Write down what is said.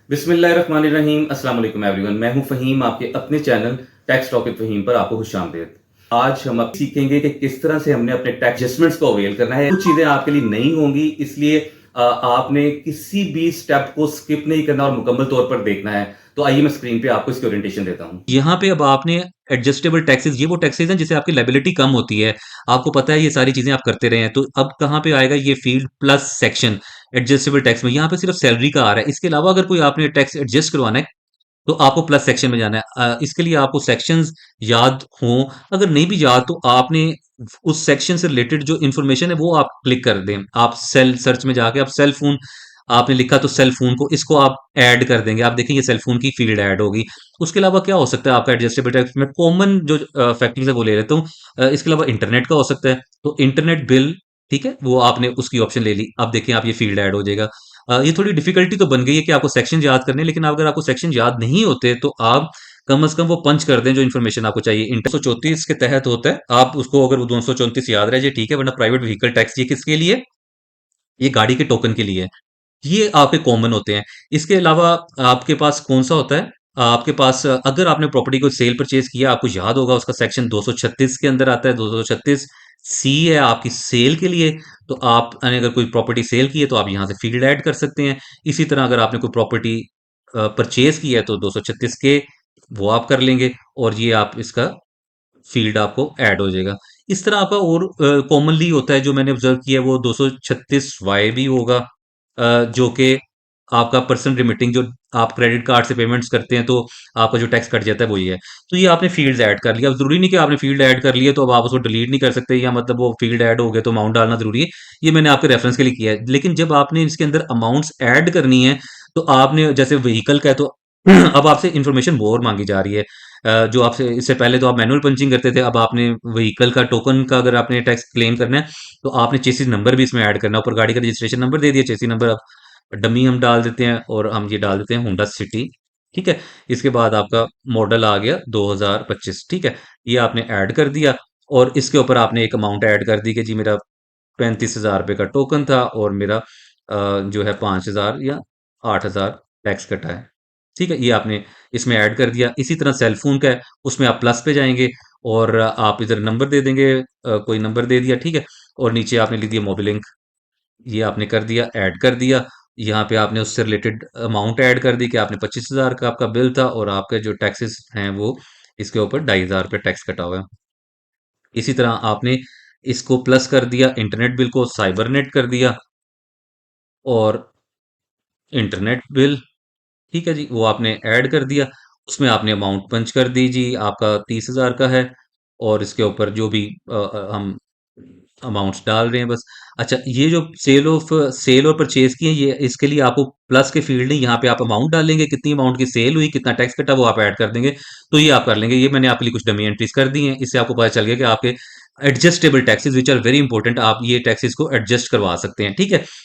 बिस्मिल्लाहिर्रहमानिर्रहीम अस्सलाम वालेकुम एवरीवन। मैं हूं फ़हीम, आपके अपने channel Tax Talk with Faheem पर आपको खुशामदीद। आज हम अब सीखेंगे कि किस तरह से हमने अपने टैक्स एडजस्टमेंट्स को अवेल करना है। कुछ चीज़ें आपके लिए नई होंगी, इसलिए आपने किसी भी स्टेप को स्किप नहीं करना और मुकम्मल तौर पर देखना है। तो आइए मैं स्क्रीन पे आपको इसकी ओरिएंटेशन देता हूँ। यहाँ पे अब आपने एडजस्टेबल टैक्सेस, ये वो टैक्सेस हैं जिससे आपकी लायबिलिटी कम होती है। आपको पता है ये सारी चीज़ें आप करते रहे हैं, तो अब कहाँ पे आएगा ये field plus section adjustable tax में। यहाँ पे सिर्फ़ सैलरी का आ रहा है। इसके अलावा अगर कोई आपने टैक्स एडजस्ट करवाना है, तो आपको प्लस सेक्शन में जाना है। इसके लिए आपको सेक्शंस याद हों, अगर नहीं भी याद तो आपने उस सेक्शन से रिलेटेड जो इन्फॉर्मेशन है वो आप क्लिक कर दें। आप सेल सर्च में जाके आप सेल फ़ोन आपने लिखा तो सेल फ़ोन को इसको आप ऐड कर देंगे। आप देखेंगे सेल फ़ोन की फ़ील्ड ऐड होगी। उसके अलावा क्या हो सकता है आपका एडजस्टेबल टैक्स में कॉमन जो फैक्टर्स है वो ले लेता हूँ। इसके अलावा इंटरनेट का हो सकता है, तो इंटरनेट बिल, ठीक है? वो आपने उसकी ऑप्शन ले ली। अब देखिए आप ये फ़ील्ड ऐड हो जाएगा। ये थोड़ी डिफ़िकल्टी तो बन गई है कि आपको सेक्शन याद करने हैं, लेकिन अगर आपको सेक्शन याद नहीं होते तो आप कम से कम वो पंच कर दें जो इन्फॉर्मेशन आपको चाहिए। इंटर 234 के तहत होता है, आप उसको अगर वो 234 याद रह जाए ठीक है, वरना प्राइवेट व्हीकल टैक्स ये किसके लिए है? ये गाड़ी के टोकन के लिए है। ये आपके कॉमन होते हैं। इसके अलावा आपके पास कौन-सा होता है? आपके पास अगर आपने प्रॉपर्टी को सेल परचेज़ किया, आपको याद होगा उसका सेक्शन 236 के अंदर आता है, 236 सी है आपकी सेल के लिए। तो आपने अगर कोई प्रॉपर्टी सेल की है, तो आप यहाँ से फ़ील्ड ऐड कर सकते हैं। इसी तरह अगर आपने कोई प्रॉपर्टी परचेज़ की है, तो 236 के वो आप कर लेंगे और ये आप इसका फ़ील्ड आपको ऐड हो जाएगा। इस तरह आपका और कॉमनली होता है जो मैंने ऑब्ज़र्व किया है वो 236 वाई भी होगा, जो कि आपका पर्सन रिमिटिंग जो आप क्रेडिट कार्ड से पेमेंट्स करते हैं तो आपका जो टैक्स कट जाता है वो ये है। तो ये आपने फ़ील्ड्स ऐड कर लिया। अब ज़रूरी नहीं कि आपने फ़ील्ड ऐड कर लिए तो अब आप उसको डिलीट नहीं कर सकते या मतलब वो फ़ील्ड ऐड हो गया तो अमाउंट डालना ज़रूरी है। ये मैंने आपके रेफ़रेंस के लिए किया है। लेकिन जब आपने इसके अंदर अमाउंट्स ऐड करनी है तो आपने जैसे व्हीकल का है तो अब आपसे इन्फॉर्मेशन और माँगी जा रही है। जो आपसे इससे पहले तो आप मैनुअल पंचिंग करते थे, अब आपने व्हीकल का टोकन का अगर आपने टैक्स क्लेम करना है, तो आपने चेसिस नंबर भी इसमें ऐड करना है। ऊपर गाड़ी का रजिस्ट्रेशन नंबर दे दिया, चेसिस नंबर अब डमी हम डाल देते हैं और हम ये डाल देते हैं होंडा सिटी, ठीक है? इसके बाद आपका मॉडल आ गया 2025, ठीक है? ये आपने ऐड कर दिया और इसके ऊपर आपने एक अमाउंट ऐड कर दी कि जी मेरा 35,000 रुपए का टोकन था और मेरा जो है 5,000 या 8,000 टैक्स कटा है। ठीक है? ये आपने इसमें ऐड कर दिया। इसी तरह सेल फ़ोन का है, उसमें आप प्लस पे जाएँगे और आप इधर नंबर दे देंगे, कोई नंबर दे दिया, ठीक है? और नीचे आपने लिख दिया मोबिलिंक, ये आपने कर दिया, ऐड कर दिया। यहाँ पे आपने उससे रिलेटेड अमाउंट ऐड कर दी कि आपने 25,000 का आपका बिल था और आपके जो टैक्सेस हैं वो इसके ऊपर 2,500 रुपए टैक्स कटा हुआ है। इसी तरह आपने इसको प्लस कर दिया, इंटरनेट बिल को साइबर नेट कर दिया और इंटरनेट बिल, ठीक है जी, वो आपने ऐड कर दिया। उसमें आपने अमाउंट पंच कर दी जी, आपका 30,000 का है और इसके ऊपर जो भी हम अमाउंट्स डाल रहे हैं बस। अच्छा, ये जो सेल और परचेज़ की है, ये इसके लिए आपको प्लस के फ़ील्ड नहीं, यहाँ पे आप अमाउंट डालेंगे, कितनी अमाउंट की सेल हुई, कितना टैक्स कटा, वो आप ऐड कर देंगे, तो ये आप कर लेंगे। ये मैंने आपके लिए कुछ डमी एंट्रीज़ कर दी हैं, इससे आपको पता चल गया कि आपके adjustable taxes which are very important, आप ये टैक्सेस को एडजस्ट करवा सकते हैं, ठीक है?